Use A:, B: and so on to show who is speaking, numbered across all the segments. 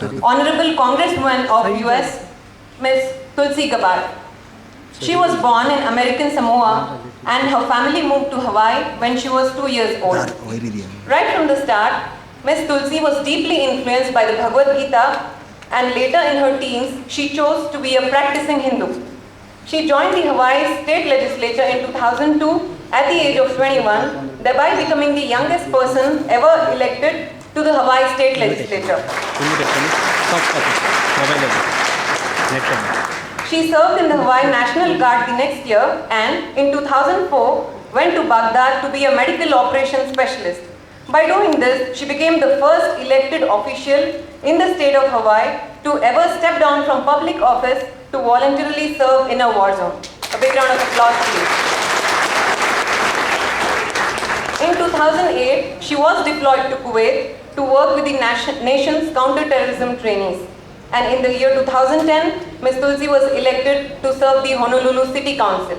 A: Honorable Congresswoman of US, Ms. Tulsi Gabbard. She was born in American Samoa and her family moved to Hawaii when she was 2 years old. Right from the start, Ms. Tulsi was deeply influenced by the Bhagavad Gita, and later in her teens, she chose to be a practicing Hindu. She joined the Hawaii state legislature in 2002 at the age of 21, thereby becoming the youngest person ever elected to the Hawaii state legislature. She served in the Hawaii National Guard the next year and in 2004 went to Baghdad to be a medical operations specialist. By doing this, she became the first elected official in the state of Hawaii to ever step down from public office to voluntarily serve in a war zone. A big round of applause, please. In 2008, she was deployed to Kuwait to work with the nation's counter-terrorism trainees. And in the year 2010, Ms. Tulsi was elected to serve the Honolulu City Council.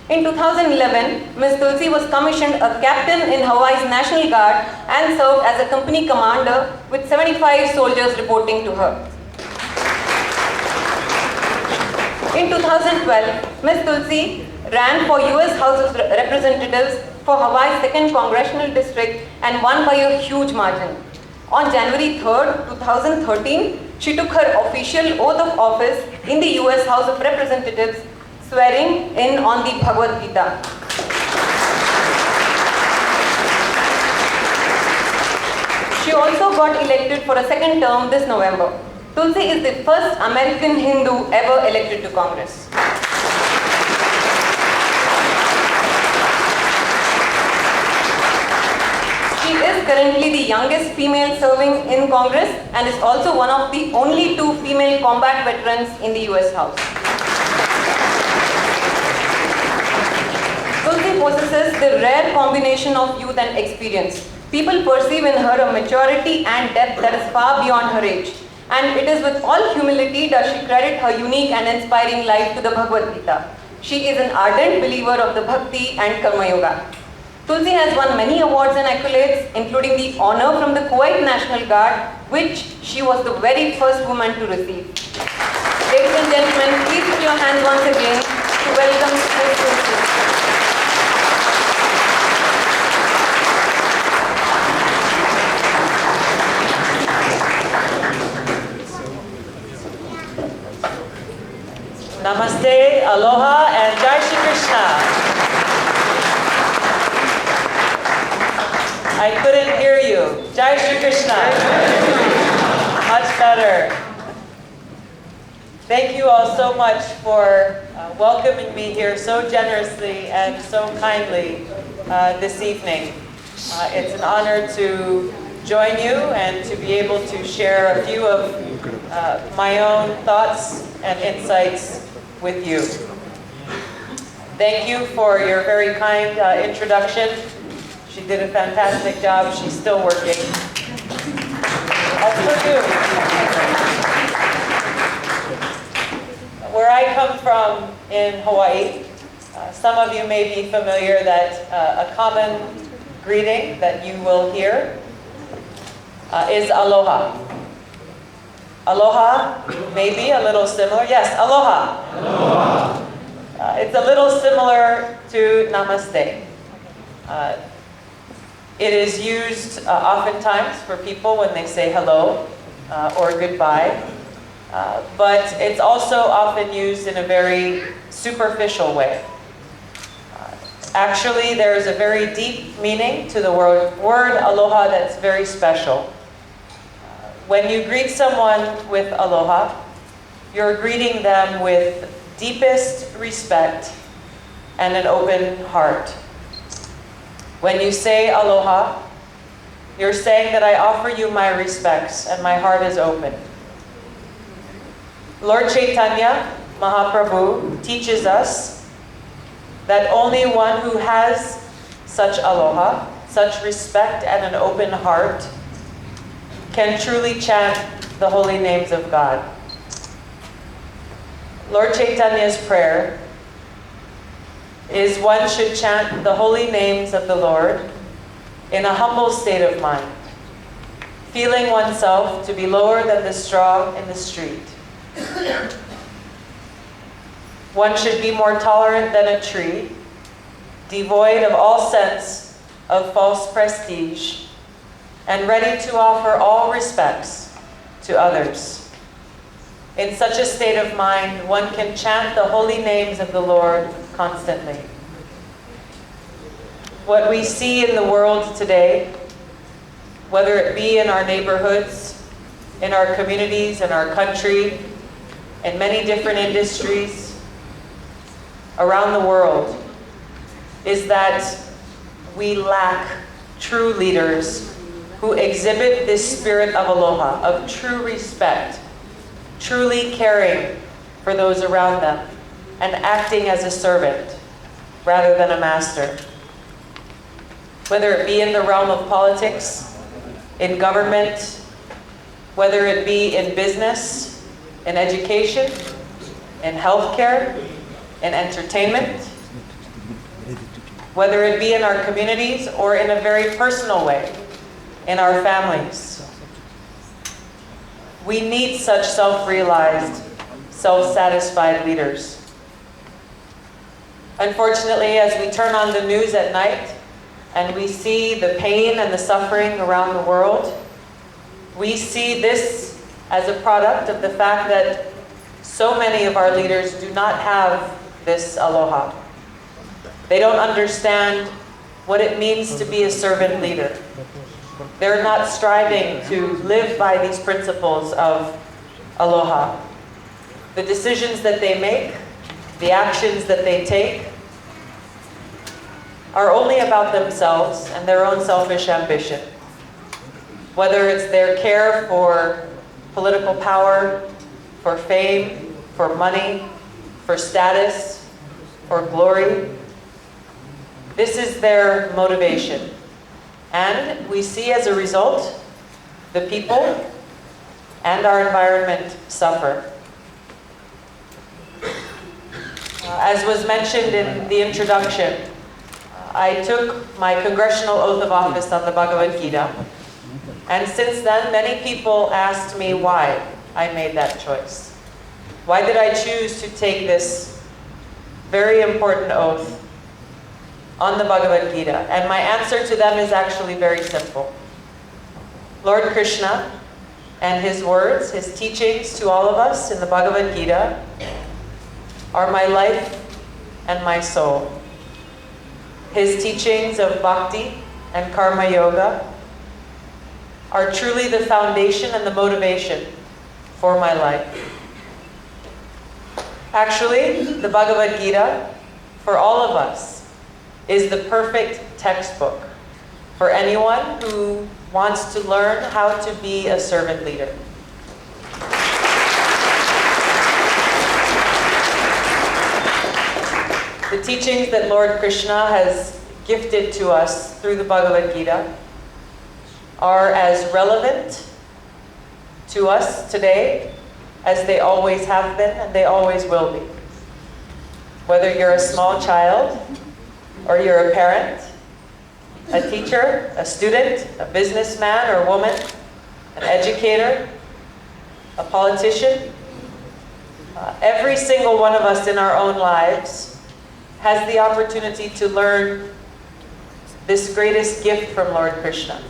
A: In 2011, Ms. Tulsi was commissioned a captain in Hawaii's National Guard and served as a company commander with 75 soldiers reporting to her. In 2012, Ms. Tulsi ran for US House of Representatives for Hawaii's 2nd Congressional District and won by a huge margin. On January 3rd, 2013, she took her official oath of office in the US House of Representatives, swearing in on the Bhagavad Gita. She also got elected for a 2nd term this November. Tulsi is the first American Hindu ever elected to Congress. She is currently the youngest female serving in Congress and is also one of the only 2 female combat veterans in the US House. Tulsi possesses the rare combination of youth and experience. People perceive in her a maturity and depth that is far beyond her age. And it is with all humility does she credit her unique and inspiring life to the Bhagavad Gita. She is an ardent believer of the Bhakti and Karma Yoga. Tulsi has won many awards and accolades, including the honor from the Kuwait National Guard, which she was the very first woman to receive. Ladies and gentlemen, please put your hands once again to welcome Ms. Tulsi.
B: Namaste, aloha, and Jai Shri Krishna. I couldn't hear you. Jai Shri Krishna. Much better. Thank you all so much for welcoming me here so generously and so kindly this evening. It's an honor to join you and to be able to share a few of my own thoughts and insights with you. Thank you for your very kind introduction. She did a fantastic job. She's still working. That's for you. Where I come from in Hawaii, some of you may be familiar that a common greeting that you will hear is aloha. Aloha may be a little similar. Yes, aloha. Aloha. It's a little similar to namaste. It is used oftentimes for people when they say hello or goodbye. But it's also often used in a very superficial way. Actually, there is a very deep meaning to the word aloha that's very special. When you greet someone with aloha, you're greeting them with deepest respect and an open heart. When you say aloha, you're saying that I offer you my respects and my heart is open. Lord Chaitanya Mahaprabhu teaches us that only one who has such aloha, such respect and an open heart, can truly chant the holy names of God. Lord Chaitanya's prayer is one should chant the holy names of the Lord in a humble state of mind, feeling oneself to be lower than the straw in the street. One should be more tolerant than a tree, devoid of all sense of false prestige, and ready to offer all respects to others. In such a state of mind, one can chant the holy names of the Lord constantly. What we see in the world today, whether it be in our neighborhoods, in our communities, in our country, in many different industries around the world, is that we lack true leaders who exhibit this spirit of aloha, of true respect, truly caring for those around them, and acting as a servant rather than a master. Whether it be in the realm of politics, in government, whether it be in business, in education, in healthcare, in entertainment, whether it be in our communities or in a very personal way, in our families. We need such self-realized, self-satisfied leaders. Unfortunately, as we turn on the news at night and we see the pain and the suffering around the world, we see this as a product of the fact that so many of our leaders do not have this aloha. They don't understand what it means to be a servant leader. They're not striving to live by these principles of aloha. The decisions that they make, the actions that they take, are only about themselves and their own selfish ambition. Whether it's their care for political power, for fame, for money, for status, for glory. This is their motivation. And we see as a result, the people and our environment suffer. As was mentioned in the introduction, I took my congressional oath of office on the Bhagavad Gita. And since then, many people asked me why I made that choice. Why did I choose to take this very important oath on the Bhagavad Gita? And my answer to them is actually very simple. Lord Krishna and his words, his teachings to all of us in the Bhagavad Gita are my life and my soul. His teachings of bhakti and karma yoga are truly the foundation and the motivation for my life. Actually, the Bhagavad Gita, for all of us, is the perfect textbook for anyone who wants to learn how to be a servant leader. The teachings that Lord Krishna has gifted to us through the Bhagavad Gita are as relevant to us today as they always have been and they always will be. Whether you're a small child or you're a parent, a teacher, a student, a businessman or woman, an educator, a politician, every single one of us in our own lives has the opportunity to learn this greatest gift from Lord Krishna,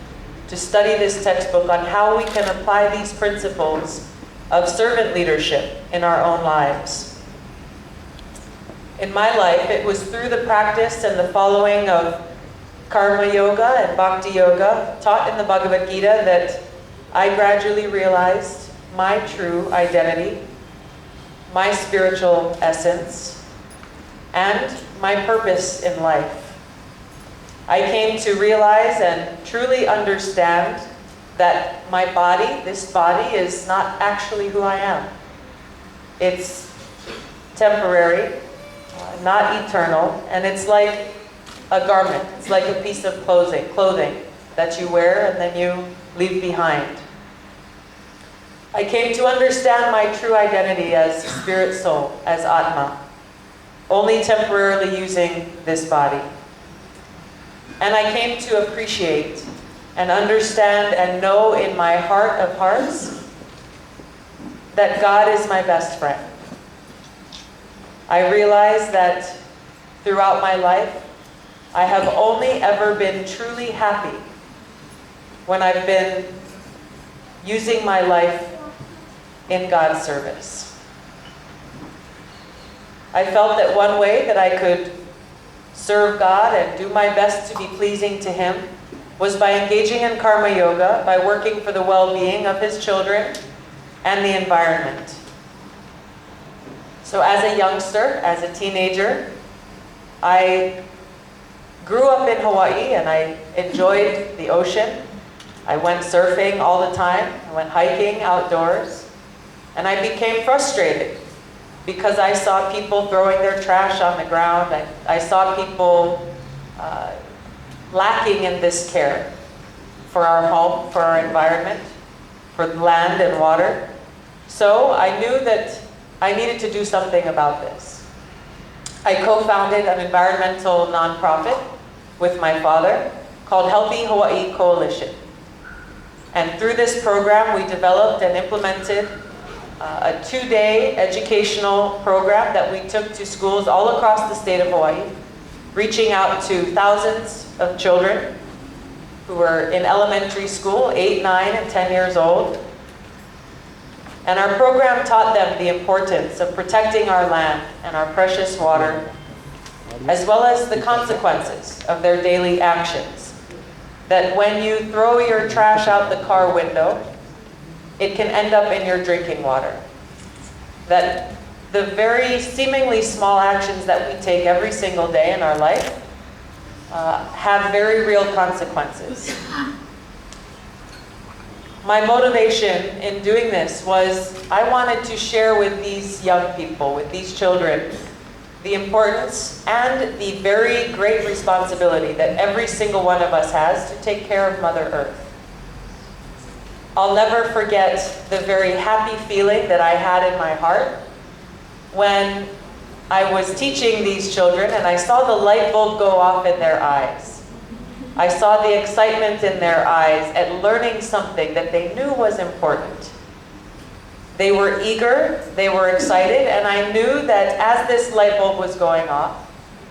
B: to study this textbook on how we can apply these principles of servant leadership in our own lives. In my life, it was through the practice and the following of karma yoga and bhakti yoga taught in the Bhagavad Gita that I gradually realized my true identity, my spiritual essence, and my purpose in life. I came to realize and truly understand that my body, this body, is not actually who I am. It's temporary, not eternal, and it's like a garment. It's like a piece of clothing that you wear and then you leave behind. I came to understand my true identity as spirit soul, as Atma, only temporarily using this body. And I came to appreciate and understand and know in my heart of hearts that God is my best friend. I realize that throughout my life, I have only ever been truly happy when I've been using my life in God's service. I felt that one way that I could serve God and do my best to be pleasing to Him was by engaging in karma yoga, by working for the well-being of His children and the environment. So as a youngster, as a teenager, I grew up in Hawaii and I enjoyed the ocean. I went surfing all the time. I went hiking outdoors. And I became frustrated because I saw people throwing their trash on the ground. I saw people lacking in this care for our home, for our environment, for land and water. So I knew that I needed to do something about this. I co-founded an environmental nonprofit with my father called Healthy Hawaii Coalition. And through this program, we developed and implemented a 2-day educational program that we took to schools all across the state of Hawaii, reaching out to thousands of children who were in elementary school, 8, 9, and 10 years old. And our program taught them the importance of protecting our land and our precious water, as well as the consequences of their daily actions. That when you throw your trash out the car window, it can end up in your drinking water. That the very seemingly small actions that we take every single day in our life have very real consequences. My motivation in doing this was I wanted to share with these young people, with these children, the importance and the very great responsibility that every single one of us has to take care of Mother Earth. I'll never forget the very happy feeling that I had in my heart when I was teaching these children and I saw the light bulb go off in their eyes. I saw the excitement in their eyes at learning something that they knew was important. They were eager, they were excited, and I knew that as this light bulb was going off,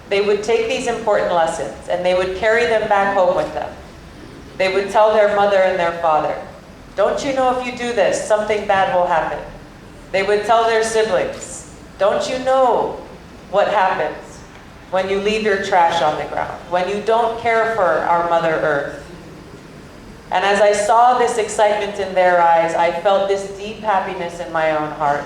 B: they would take these important lessons and they would carry them back home with them. They would tell their mother and their father, "Don't you know if you do this, something bad will happen?" They would tell their siblings, "Don't you know what happens when you leave your trash on the ground, when you don't care for our Mother Earth?" And as I saw this excitement in their eyes, I felt this deep happiness in my own heart.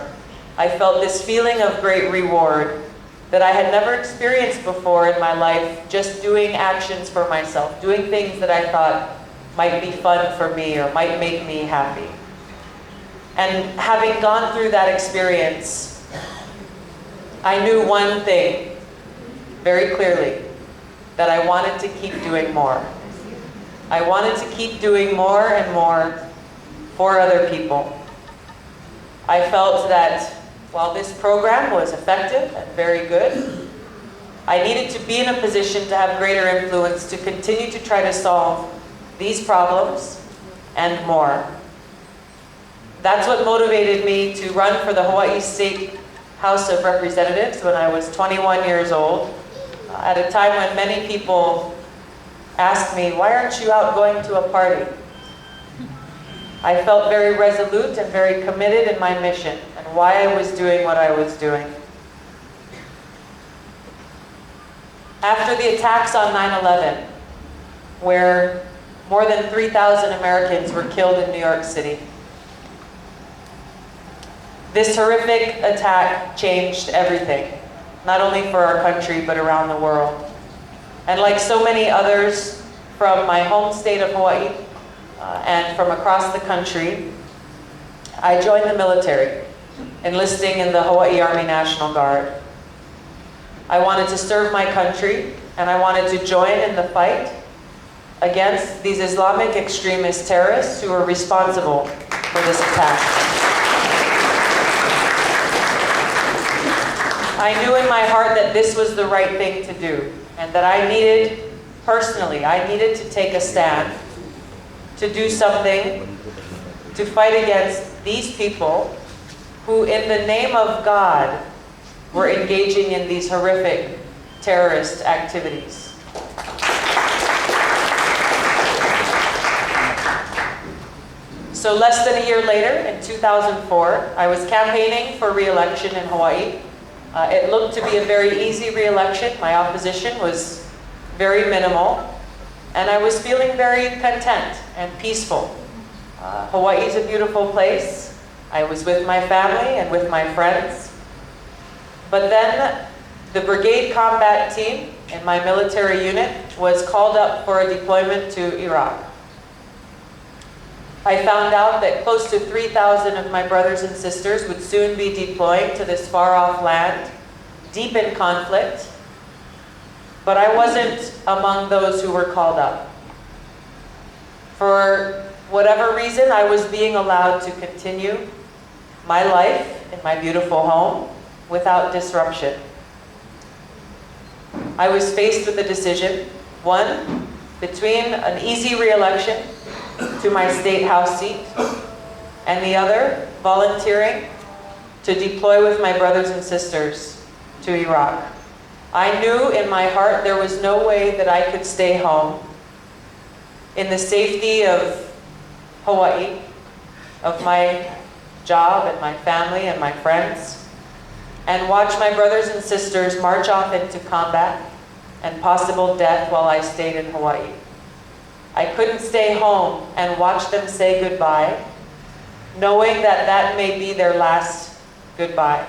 B: I felt this feeling of great reward that I had never experienced before in my life, just doing actions for myself, doing things that I thought might be fun for me or might make me happy. And having gone through that experience, I knew one thing very clearly, that I wanted to keep doing more. I wanted to keep doing more and more for other people. I felt that while this program was effective and very good, I needed to be in a position to have greater influence to continue to try to solve these problems and more. That's what motivated me to run for the Hawaii State House of Representatives when I was 21 years old, at a time when many people asked me, "Why aren't you out going to a party?" I felt very resolute and very committed in my mission and why I was doing what I was doing. After the attacks on 9/11, where more than 3,000 Americans were killed in New York City, this horrific attack changed everything, not only for our country, but around the world. And like so many others from my home state of Hawaii and from across the country, I joined the military, enlisting in the Hawaii Army National Guard. I wanted to serve my country, and I wanted to join in the fight against these Islamic extremist terrorists who were responsible for this attack. I knew in my heart that this was the right thing to do, and that I needed, personally, I needed to take a stand to do something to fight against these people who, in the name of God, were engaging in these horrific terrorist activities. So less than a year later, in 2004, I was campaigning for re-election in Hawaii. It looked to be a very easy re-election. My opposition was very minimal, and I was feeling very content and peaceful. Hawaii is a beautiful place. I was with my family and with my friends. But then the brigade combat team in my military unit was called up for a deployment to Iraq. I found out that close to 3,000 of my brothers and sisters would soon be deploying to this far-off land, deep in conflict, but I wasn't among those who were called up. For whatever reason, I was being allowed to continue my life in my beautiful home without disruption. I was faced with a decision, one, between an easy re-election to my state house seat, and the other, volunteering to deploy with my brothers and sisters to Iraq. I knew in my heart there was no way that I could stay home in the safety of Hawaii, of my job and my family and my friends, and watch my brothers and sisters march off into combat and possible death while I stayed in Hawaii. I couldn't stay home and watch them say goodbye, knowing that that may be their last goodbye.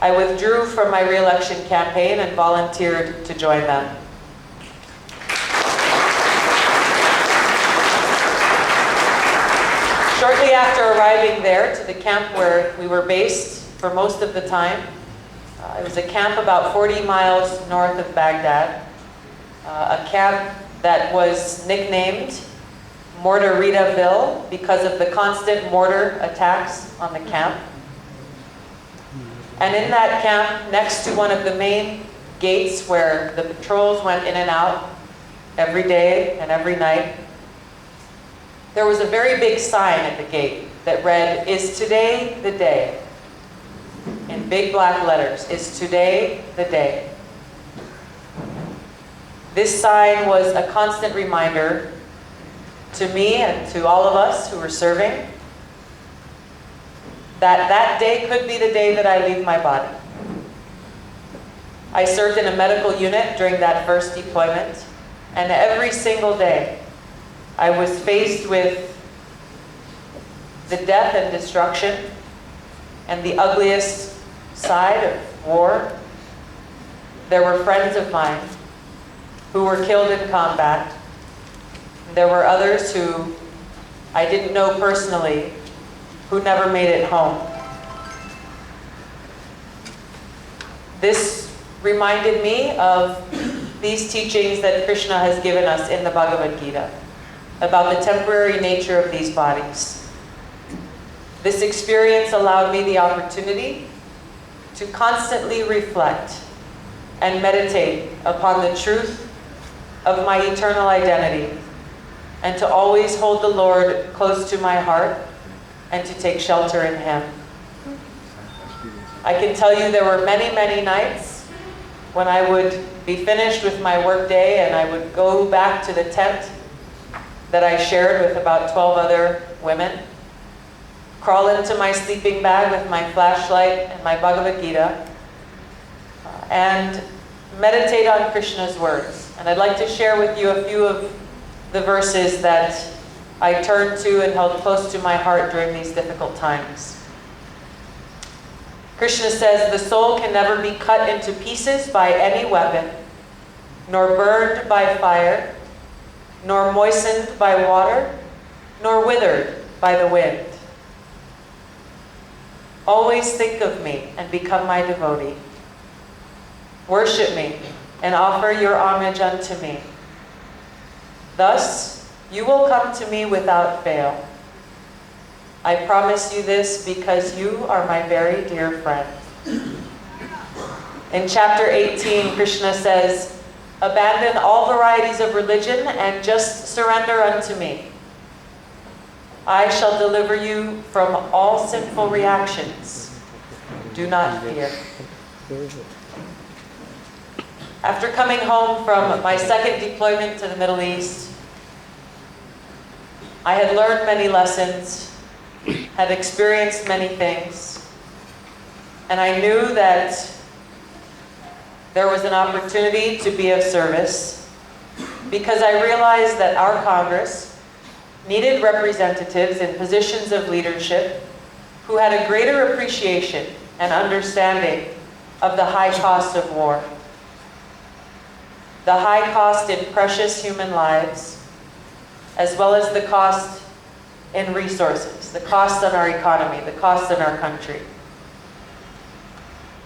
B: I withdrew from my re-election campaign and volunteered to join them. Shortly after arriving there to the camp where we were based for most of the time, it was a camp about 40 miles north of Baghdad, a camp that was nicknamed Mortaritaville because of the constant mortar attacks on the camp. And in that camp, next to one of the main gates where the patrols went in and out every day and every night, there was a very big sign at the gate that read, "Is today the day?" In big black letters, "Is today the day?" This sign was a constant reminder to me and to all of us who were serving that that day could be the day that I leave my body. I served in a medical unit during that first deployment, and every single day I was faced with the death and destruction and the ugliest side of war. There were friends of mine who were killed in combat. There were others who I didn't know personally who never made it home. This reminded me of these teachings that Krishna has given us in the Bhagavad Gita about the temporary nature of these bodies. This experience allowed me the opportunity to constantly reflect and meditate upon the truth of my eternal identity, and to always hold the Lord close to my heart and to take shelter in Him. I can tell you there were many, many nights when I would be finished with my work day and I would go back to the tent that I shared with about 12 other women, crawl into my sleeping bag with my flashlight and my Bhagavad Gita, and meditate on Krishna's words. And I'd like to share with you a few of the verses that I turned to and held close to my heart during these difficult times. Krishna says, "The soul can never be cut into pieces by any weapon, nor burned by fire, nor moistened by water, nor withered by the wind. Always think of me and become my devotee. Worship me and offer your homage unto me. Thus, you will come to me without fail. I promise you this because you are my very dear friend." In chapter 18, Krishna says, abandon all varieties of religion and just surrender unto me. I shall deliver you from all sinful reactions. Do not fear. After coming home from my second deployment to the Middle East, I had learned many lessons, had experienced many things, and I knew that there was an opportunity to be of service because I realized that our Congress needed representatives in positions of leadership who had a greater appreciation and understanding of the high cost of war, the high cost in precious human lives, as well as the cost in resources, the cost on our economy, the cost in our country.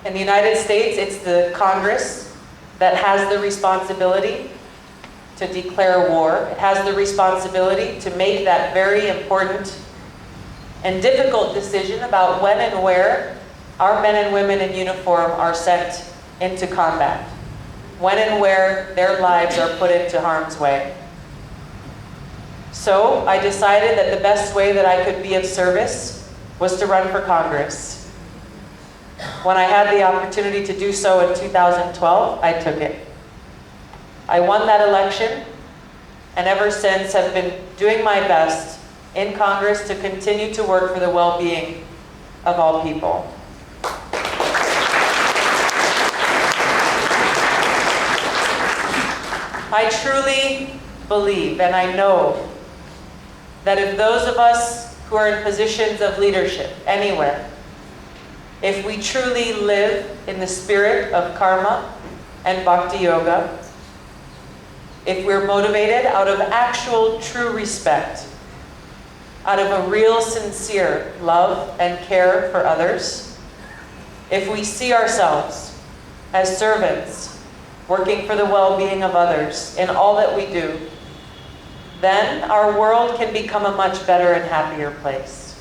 B: In the United States, it's the Congress that has the responsibility to declare war. It has the responsibility to make that very important and difficult decision about when and where our men and women in uniform are sent into combat, when and where their lives are put into harm's way. So I decided that the best way that I could be of service was to run for Congress. When I had the opportunity to do so in 2012, I took it. I won that election, and ever since have been doing my best in Congress to continue to work for the well-being of all people. I truly believe, and I know, that if those of us who are in positions of leadership anywhere, if we truly live in the spirit of karma and bhakti yoga, if we're motivated out of actual true respect, out of a real sincere love and care for others, if we see ourselves as servants working for the well-being of others in all that we do, then our world can become a much better and happier place.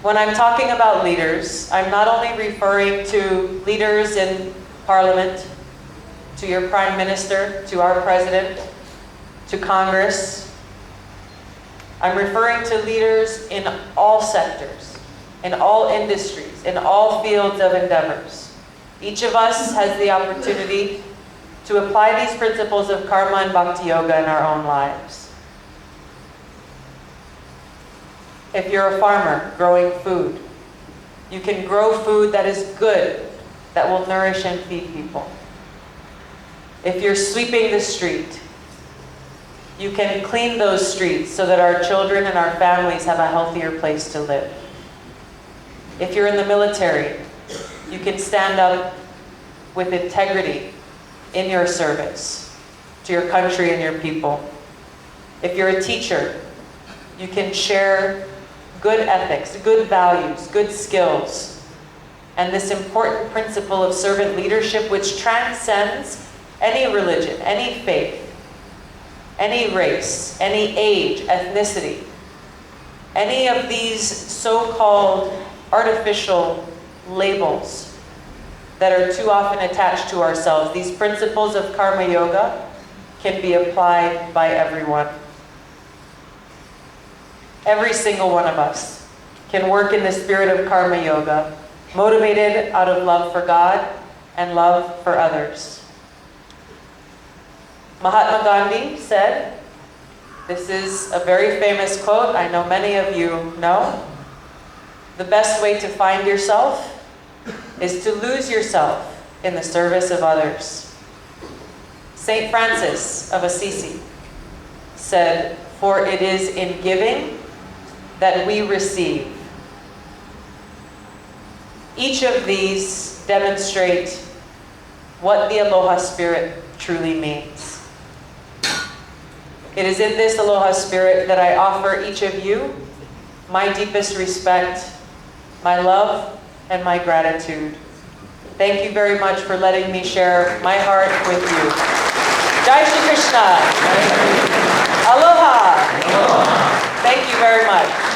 B: When I'm talking about leaders, I'm not only referring to leaders in Parliament, to your Prime Minister, to our President, to Congress. I'm referring to leaders in all sectors, in all industries, in all fields of endeavors. Each of us has the opportunity to apply these principles of karma and bhakti yoga in our own lives. If you're a farmer growing food, you can grow food that is good, that will nourish and feed people. If you're sweeping the street, you can clean those streets so that our children and our families have a healthier place to live. If you're in the military, you can stand up with integrity in your service to your country and your people. If you're a teacher, you can share good ethics, good values, good skills, and this important principle of servant leadership which transcends any religion, any faith, any race, any age, ethnicity, any of these so-called artificial labels that are too often attached to ourselves. These principles of karma yoga can be applied by everyone. Every single one of us can work in the spirit of karma yoga, motivated out of love for God and love for others. Mahatma Gandhi said, this is a very famous quote, I know many of you know, the best way to find yourself is to lose yourself in the service of others. Saint Francis of Assisi said, for it is in giving that we receive. Each of these demonstrate what the Aloha Spirit truly means. It is in this Aloha Spirit that I offer each of you my deepest respect, my love, and my gratitude. Thank you very much for letting me share my heart with you. Jai Shri Krishna. Aloha. Thank you very much.